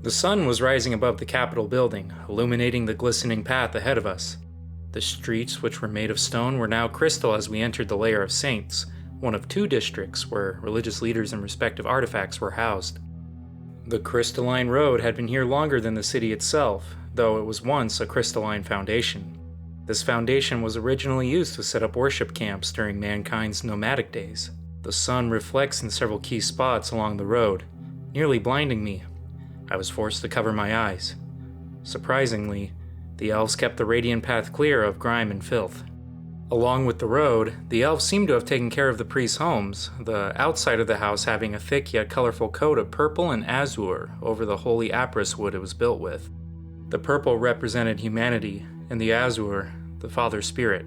The sun was rising above the Capitol building, illuminating the glistening path ahead of us. The streets, which were made of stone, were now crystal as we entered the Lair of Saints, one of 2 districts where religious leaders and respective artifacts were housed. The crystalline road had been here longer than the city itself, though it was once a crystalline foundation. This foundation was originally used to set up worship camps during mankind's nomadic days. The sun reflects in several key spots along the road, nearly blinding me. I was forced to cover my eyes. Surprisingly, the elves kept the radiant path clear of grime and filth. Along with the road, the elves seemed to have taken care of the priests' homes, the outside of the house having a thick yet colorful coat of purple and azure over the holy apis wood it was built with. The purple represented humanity, and the azure, the Father Spirit.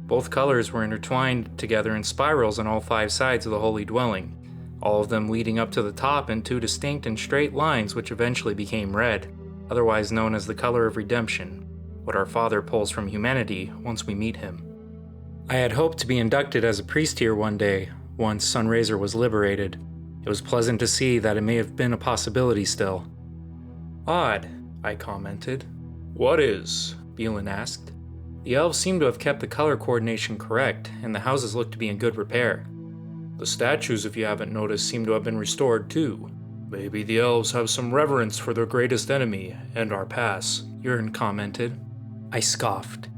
Both colors were intertwined together in spirals on all 5 sides of the holy dwelling, all of them leading up to the top in 2 distinct and straight lines which eventually became red, otherwise known as the color of redemption, what our Father pulls from humanity once we meet him. I had hoped to be inducted as a priest here one day, once Sunraiser was liberated. It was pleasant to see that it may have been a possibility still. "Odd," I commented. "What is?" Bielan asked. The elves seemed to have kept the color coordination correct, and the houses looked to be in good repair. "The statues, if you haven't noticed, seem to have been restored too. Maybe the elves have some reverence for their greatest enemy and our past," Yrn commented. I scoffed.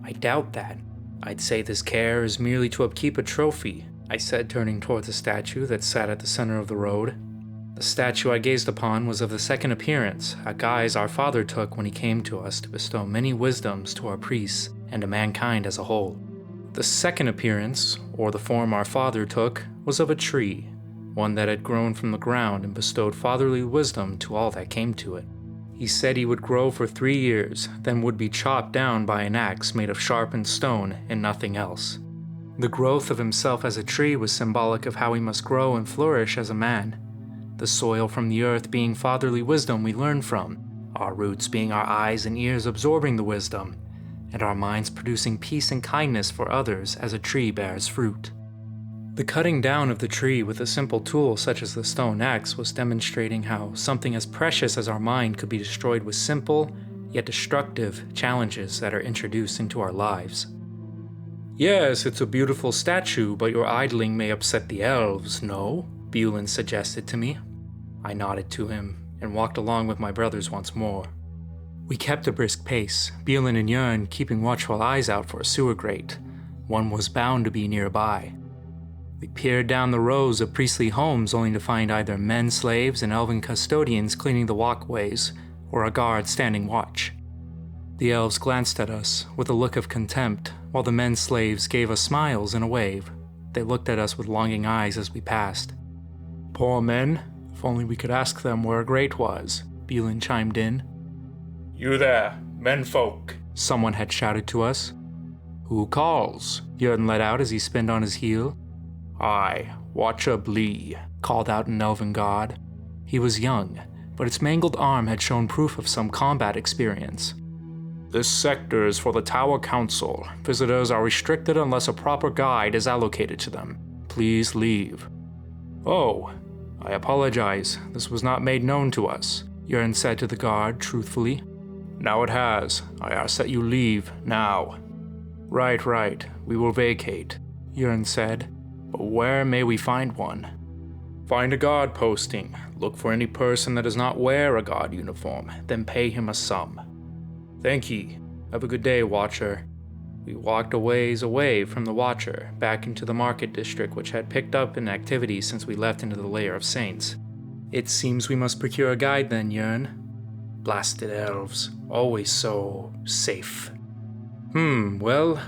"I doubt that. I'd say this care is merely to upkeep a trophy," I said, turning towards a statue that sat at the center of the road. The statue I gazed upon was of the second appearance, a guise our Father took when he came to us to bestow many wisdoms to our priests and to mankind as a whole. The second appearance, or the form our Father took, was of a tree, one that had grown from the ground and bestowed fatherly wisdom to all that came to it. He said he would grow for 3 years, then would be chopped down by an axe made of sharpened stone and nothing else. The growth of himself as a tree was symbolic of how he must grow and flourish as a man. The soil from the earth being fatherly wisdom we learn from, our roots being our eyes and ears absorbing the wisdom, and our minds producing peace and kindness for others as a tree bears fruit. The cutting down of the tree with a simple tool such as the stone axe was demonstrating how something as precious as our mind could be destroyed with simple, yet destructive, challenges that are introduced into our lives. "Yes, it's a beautiful statue, but your idling may upset the elves, no?" Bielan suggested to me. I nodded to him and walked along with my brothers once more. We kept a brisk pace, Bielan and Yrn keeping watchful eyes out for a sewer grate. One was bound to be nearby. We peered down the rows of priestly homes only to find either men slaves and elven custodians cleaning the walkways, or a guard standing watch. The elves glanced at us with a look of contempt, while the men slaves gave us smiles and a wave. They looked at us with longing eyes as we passed. "Poor men, if only we could ask them where a grate was," Bielan chimed in. "You there, menfolk," someone had shouted to us. "Who calls?" Yrn let out as he spinned on his heel. "I, Watcher Blee," called out an elven god. He was young, but its mangled arm had shown proof of some combat experience. "This sector is for the Tower Council. Visitors are restricted unless a proper guide is allocated to them. Please leave." "Oh, I apologize. This was not made known to us," Yrn said to the guard truthfully. "Now it has. I ask that you leave, now." Right. We will vacate," Yrn said. "But where may we find one?" "Find a guard posting. Look for any person that does not wear a guard uniform, then pay him a sum." "Thank ye. Have a good day, Watcher." We walked a ways away from the Watcher, back into the market district which had picked up in activity since we left into the Lair of Saints. "It seems we must procure a guide then, Yrn." "Blasted elves, always so safe." Well,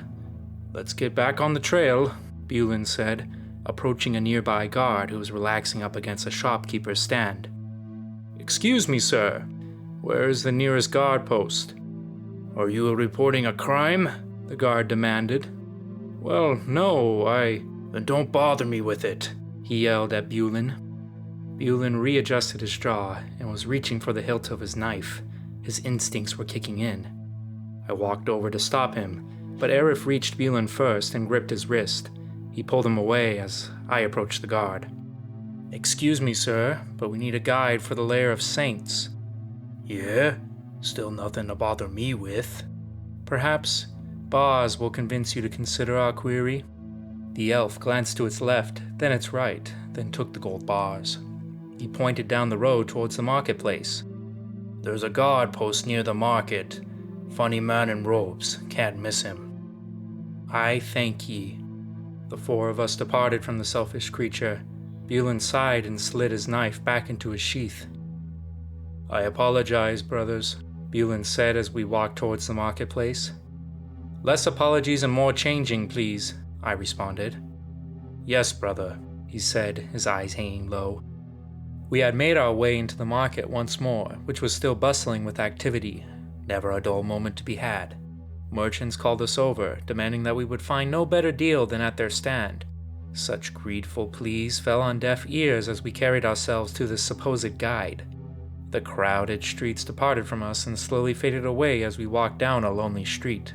let's get back on the trail," Bielan said, approaching a nearby guard who was relaxing up against a shopkeeper's stand. "Excuse me, sir. Where is the nearest guard post?" "Are you reporting a crime?" the guard demanded. "Well, no, Then don't bother me with it," he yelled at Bielan. Bielan readjusted his jaw and was reaching for the hilt of his knife. His instincts were kicking in. I walked over to stop him, but Arif reached Bielan first and gripped his wrist. He pulled him away as I approached the guard. "Excuse me, sir, but we need a guide for the Lair of Saints." Yeah? Still nothing to bother me with. Perhaps bars will convince you to consider our query. The elf glanced to its left, then its right, then took the gold bars. He pointed down the road towards the marketplace. There's a guard post near the market. Funny man in robes, can't miss him. I thank ye. The four of us departed from the selfish creature. Bulin sighed and slid his knife back into his sheath. I apologize, brothers, Bulin said as we walked towards the marketplace. Less apologies and more changing, please, I responded. Yes, brother, he said, his eyes hanging low. We had made our way into the market once more, which was still bustling with activity. Never a dull moment to be had. Merchants called us over, demanding that we would find no better deal than at their stand. Such greedful pleas fell on deaf ears as we carried ourselves to this supposed guide. The crowded streets departed from us and slowly faded away as we walked down a lonely street.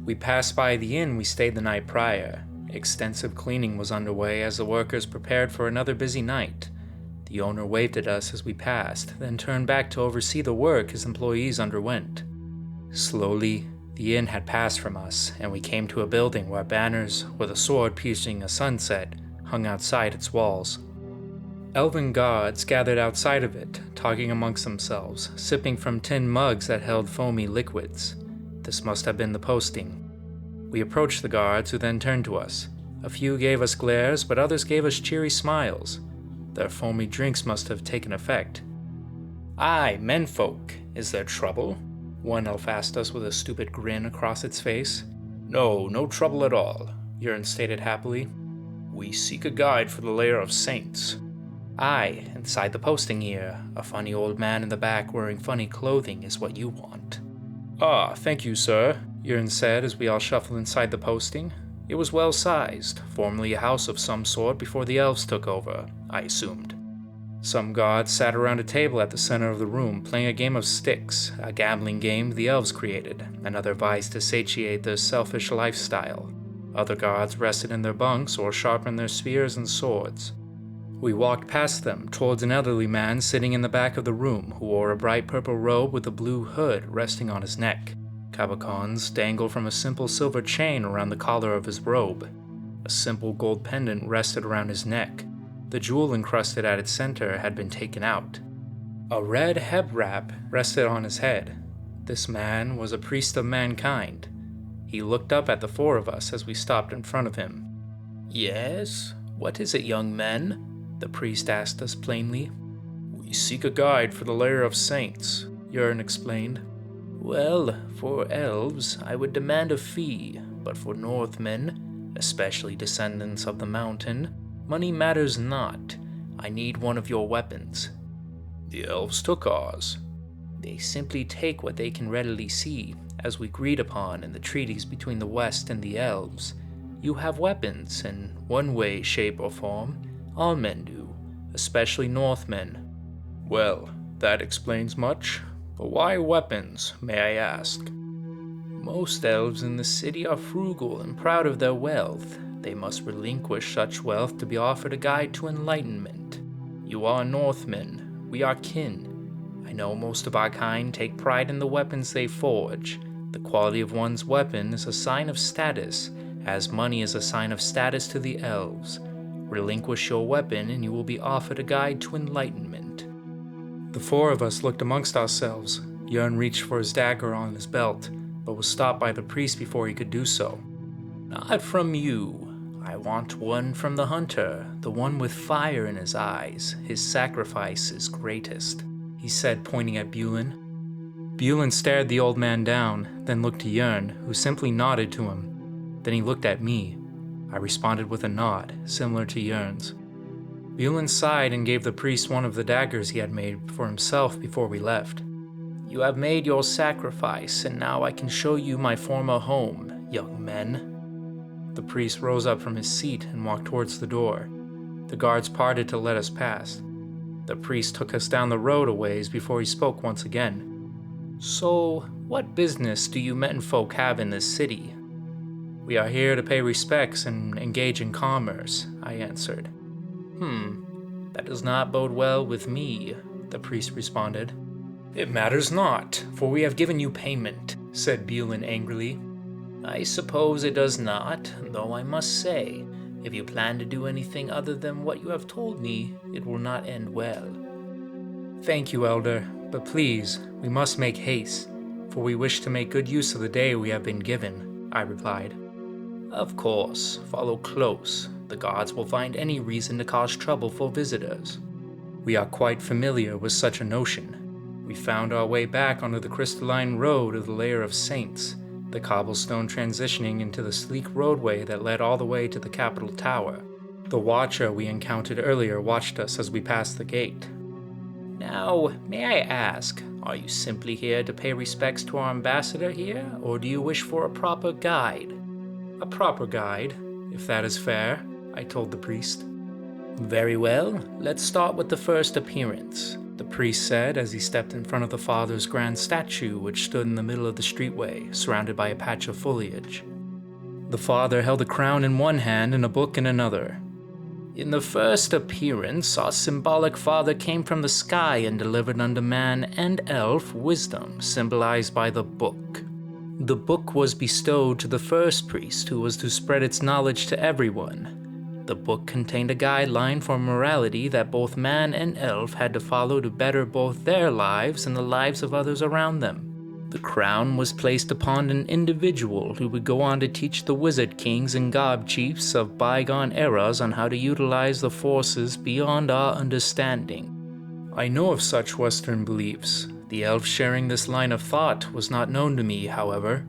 We passed by the inn we stayed the night prior. Extensive cleaning was underway as the workers prepared for another busy night. The owner waved at us as we passed, then turned back to oversee the work his employees underwent. Slowly, the inn had passed from us, and we came to a building where banners, with a sword piercing a sunset, hung outside its walls. Elven guards gathered outside of it, talking amongst themselves, sipping from tin mugs that held foamy liquids. This must have been the posting. We approached the guards, who then turned to us. A few gave us glares, but others gave us cheery smiles. Their foamy drinks must have taken effect. Aye, menfolk, is there trouble? One elf asked us with a stupid grin across its face. No trouble at all, Yurn stated happily. We seek a guide for the lair of saints. Aye, inside the posting here. A funny old man in the back wearing funny clothing is what you want. Ah, thank you, sir, Yurn said as we all shuffled inside the posting. It was well-sized, formerly a house of some sort before the elves took over, I assumed. Some guards sat around a table at the center of the room playing a game of sticks, a gambling game the elves created, another vice to satiate their selfish lifestyle. Other guards rested in their bunks or sharpened their spears and swords. We walked past them towards an elderly man sitting in the back of the room who wore a bright purple robe with a blue hood resting on his neck. Cabacons dangled from a simple silver chain around the collar of his robe. A simple gold pendant rested around his neck. The jewel encrusted at its center had been taken out. A red heb wrap rested on his head. This man was a priest of mankind. He looked up at the four of us as we stopped in front of him. Yes? What is it, young men? The priest asked us plainly. We seek a guide for the lair of saints, Yurn explained. Well, for elves, I would demand a fee, but for Northmen, especially descendants of the mountain, money matters not. I need one of your weapons. The elves took ours. They simply take what they can readily see, as we agreed upon in the treaties between the West and the elves. You have weapons, in one way, shape, or form. All men do, especially Northmen. Well, that explains much. But why weapons, may I ask? Most elves in the city are frugal and proud of their wealth. They must relinquish such wealth to be offered a guide to enlightenment. You are Northmen. We are kin. I know most of our kind take pride in the weapons they forge. The quality of one's weapon is a sign of status, as money is a sign of status to the elves. Relinquish your weapon and you will be offered a guide to enlightenment. The four of us looked amongst ourselves. Yurn reached for his dagger on his belt, but was stopped by the priest before he could do so. Not from you. I want one from the hunter, the one with fire in his eyes. His sacrifice is greatest, he said, pointing at Bulin. Bulin stared the old man down, then looked to Yurn, who simply nodded to him. Then he looked at me. I responded with a nod, similar to Yurn's. Bulin sighed and gave the priest one of the daggers he had made for himself before we left. You have made your sacrifice, and now I can show you my former home, young men. The priest rose up from his seat and walked towards the door. The guards parted to let us pass. The priest took us down the road a ways before he spoke once again. So, what business do you menfolk have in this city? We are here to pay respects and engage in commerce, I answered. That does not bode well with me, the priest responded. It matters not, for we have given you payment, said Bulin angrily. I suppose it does not, though I must say, if you plan to do anything other than what you have told me, it will not end well. Thank you, Elder, but please, we must make haste, for we wish to make good use of the day we have been given, I replied. Of course, follow close. The gods will find any reason to cause trouble for visitors. We are quite familiar with such a notion. We found our way back onto the crystalline road of the Lair of Saints, the cobblestone transitioning into the sleek roadway that led all the way to the Capitol Tower. The Watcher we encountered earlier watched us as we passed the gate. Now, may I ask, are you simply here to pay respects to our ambassador here, or do you wish for a proper guide? A proper guide, if that is fair, I told the priest. Very well, let's start with the first appearance, the priest said as he stepped in front of the Father's grand statue which stood in the middle of the streetway, surrounded by a patch of foliage. The Father held a crown in one hand and a book in another. In the first appearance, our symbolic father came from the sky and delivered unto man and elf wisdom, symbolized by the book. The book was bestowed to the first priest, who was to spread its knowledge to everyone. The book contained a guideline for morality that both man and elf had to follow to better both their lives and the lives of others around them. The crown was placed upon an individual who would go on to teach the wizard kings and gob chiefs of bygone eras on how to utilize the forces beyond our understanding. I know of such Western beliefs. The elf sharing this line of thought was not known to me, however.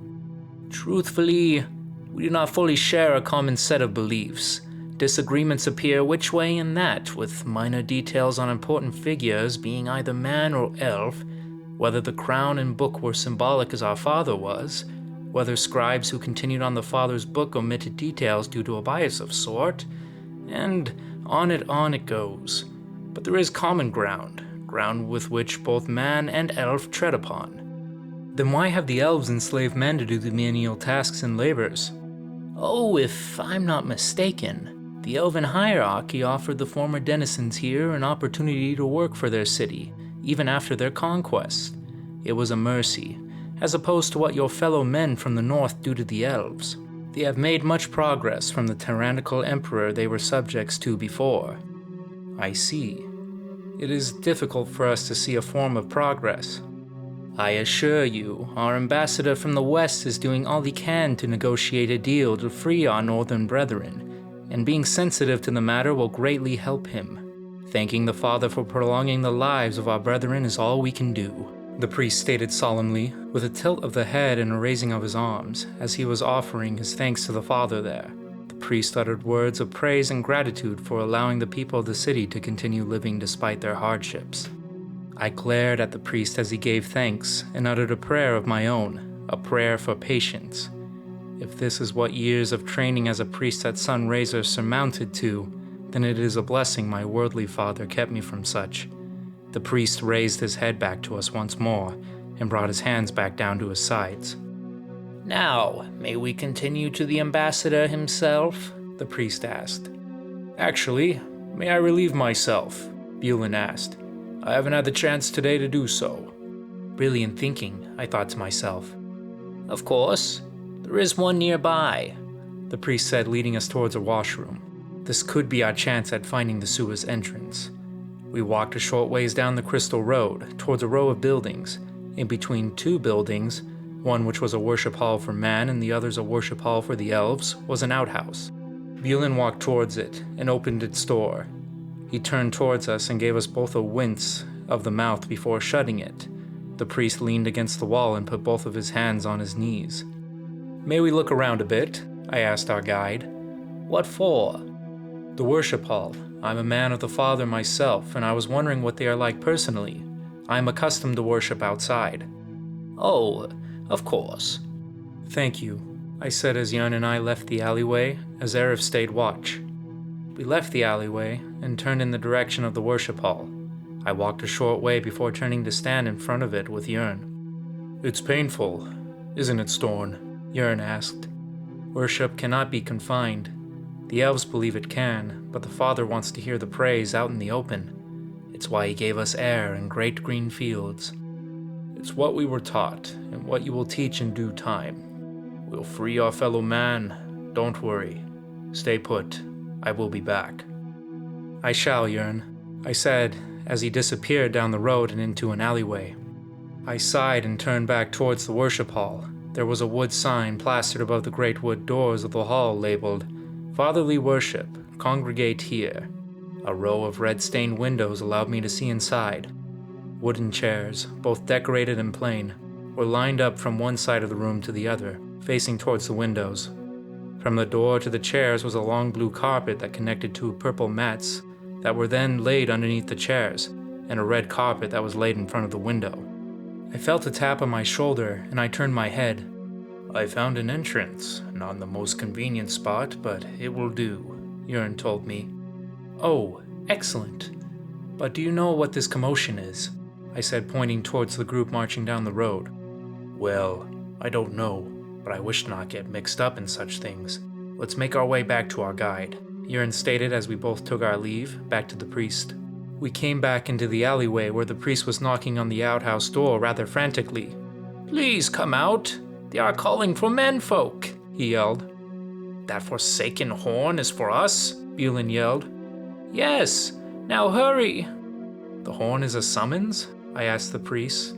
Truthfully, we do not fully share a common set of beliefs. Disagreements appear which way and that, with minor details on important figures being either man or elf, whether the crown and book were symbolic as our father was, whether scribes who continued on the father's book omitted details due to a bias of sort, and on it goes. But there is common ground with which both man and elf tread upon. Then why have the elves enslaved men to do the menial tasks and labors? Oh, if I'm not mistaken, the elven hierarchy offered the former denizens here an opportunity to work for their city, even after their conquest. It was a mercy, as opposed to what your fellow men from the north do to the elves. They have made much progress from the tyrannical emperor they were subjects to before. I see. It is difficult for us to see a form of progress. I assure you, our ambassador from the west is doing all he can to negotiate a deal to free our northern brethren, and being sensitive to the matter will greatly help him. Thanking the Father for prolonging the lives of our brethren is all we can do, the priest stated solemnly, with a tilt of the head and a raising of his arms, as he was offering his thanks to the Father there. The priest uttered words of praise and gratitude for allowing the people of the city to continue living despite their hardships. I glared at the priest as he gave thanks and uttered a prayer of my own, a prayer for patience. If this is what years of training as a priest at Sunraiser surmounted to, then it is a blessing my worldly father kept me from such. The priest raised his head back to us once more and brought his hands back down to his sides. Now, may we continue to the ambassador himself? The priest asked. Actually, may I relieve myself? Bulin asked. I haven't had the chance today to do so. Brilliant thinking, I thought to myself. Of course, there is one nearby, the priest said, leading us towards a washroom. This could be our chance at finding the sewer's entrance. We walked a short ways down the Crystal Road, towards a row of buildings. In between two buildings, one which was a worship hall for man and the other's a worship hall for the elves, was an outhouse. Bulin walked towards it and opened its door. He turned towards us and gave us both a wince of the mouth before shutting it. The priest leaned against the wall and put both of his hands on his knees. May we look around a bit? I asked our guide. What for? The worship hall. I'm a man of the Father myself, and I was wondering what they are like personally. I am accustomed to worship outside. Oh, of course. Thank you, I said as Yarn and I left the alleyway, as Arif stayed watch. We left the alleyway and turned in the direction of the worship hall. I walked a short way before turning to stand in front of it with Yarn. It's painful, isn't it, Storn? Yarn asked. Worship cannot be confined. The elves believe it can, but the Father wants to hear the praise out in the open. It's why he gave us air and great green fields. It's what we were taught, and what you will teach in due time. We'll free our fellow man. Don't worry. Stay put. I will be back. I shall, Yern, I said as he disappeared down the road and into an alleyway. I sighed and turned back towards the worship hall. There was a wood sign plastered above the great wood doors of the hall labeled, "Fatherly Worship, Congregate Here." A row of red-stained windows allowed me to see inside. Wooden chairs, both decorated and plain, were lined up from one side of the room to the other, facing towards the windows. From the door to the chairs was a long blue carpet that connected to purple mats that were then laid underneath the chairs, and a red carpet that was laid in front of the window. I felt a tap on my shoulder, and I turned my head. I found an entrance, not in the most convenient spot, but it will do, Yern told me. Oh, excellent. But do you know what this commotion is? I said, pointing towards the group marching down the road. Well, I don't know, but I wish to not get mixed up in such things. Let's make our way back to our guide, Yern stated as we both took our leave, back to the priest. We came back into the alleyway where the priest was knocking on the outhouse door rather frantically. "Please come out. They are calling for menfolk," he yelled. "That forsaken horn is for us?" Bulin yelled. "Yes, now hurry." "The horn is a summons?" I asked the priest.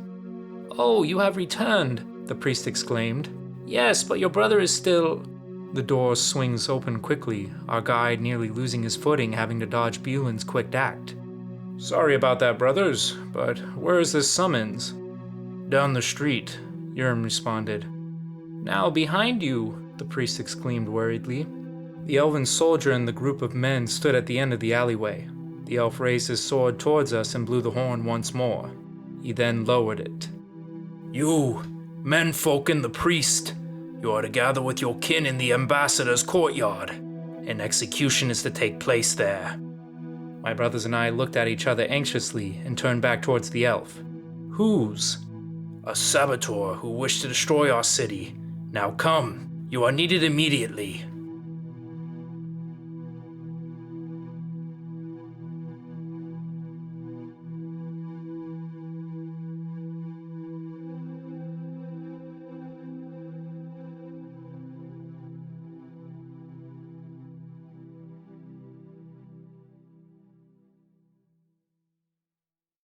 "Oh, you have returned," the priest exclaimed. "Yes, but your brother is still—" The door swings open quickly, our guide nearly losing his footing, having to dodge Bulin's quick act. "Sorry about that, brothers, but where is this summons?" "Down the street," Yern responded. "Now behind you," the priest exclaimed worriedly. The elven soldier and the group of men stood at the end of the alleyway. The elf raised his sword towards us and blew the horn once more. He then lowered it. "You, menfolk and the priest, you are to gather with your kin in the ambassador's courtyard. An execution is to take place there." My brothers and I looked at each other anxiously and turned back towards the elf. "Whose?" "A saboteur who wished to destroy our city. Now come, you are needed immediately."